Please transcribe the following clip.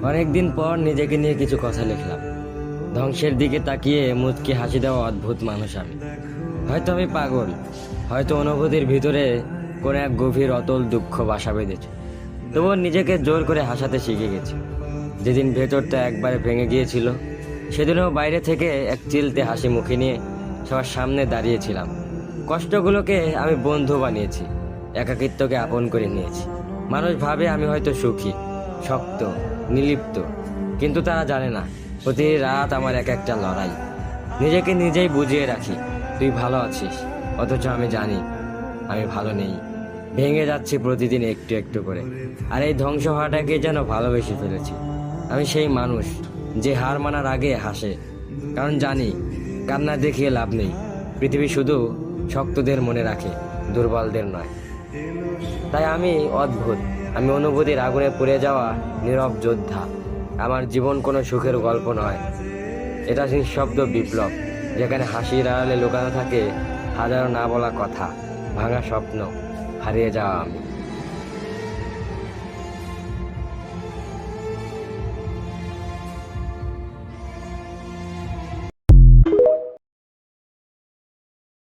অনেকদিন পর নিজেকে নিয়ে কিছু কথা লিখলাম। ধ্বংসের দিকে তাকিয়ে মুচকি হাসি দেওয়া অদ্ভুত মানুষ আমি। হয়তো আমি পাগল, হয়তো অনুভূতির ভিতরে কোনো এক গভীর অতল দুঃখ বাসা বেঁধেছে। তবুও নিজেকে জোর করে হাসাতে শিখে গেছি। যেদিন ভেতরটা একবারে ভেঙে গিয়েছিল, সেদিনও বাইরে থেকে এক চিলতে হাসি মুখে নিয়ে সবার সামনে দাঁড়িয়েছিলাম। কষ্টগুলোকে আমি বন্ধু বানিয়েছি, একাকিত্বকে আপন করে নিয়েছি। মানুষ ভাবে আমি হয়তো সুখী, শক্ত, নির্লিপ্ত, কিন্তু তারা জানে না প্রতি রাত আমার এক একটা লড়াই। নিজেকে নিজেই বুঝিয়ে রাখি তুই ভালো আছিস, অথচ আমি জানি আমি ভালো নেই। ভেঙে যাচ্ছি প্রতিদিন একটু একটু করে, আর এই ধ্বংস হওয়াটাকে যেন ভালোবেসে ফেলেছি। আমি সেই মানুষ যে হার মানার আগে হাসে, কারণ জানি কান্না দেখিয়ে লাভ নেই। পৃথিবী শুধু শক্তদের মনে রাখে, দুর্বলদের নয়। তাই আমি অদ্ভুত, আমি অনুভূতির আগুনে পুড়ে যাওয়া নীরব যোদ্ধা। আমার জীবন কোনো সুখের গল্প নয়, এটা নিঃশব্দ বিপ্লব, যেখানে হাসির আড়ালে লুকানো থাকে হাজারো না বলা কথা, ভাঙা স্বপ্ন, হারিয়ে যাওয়া আমি।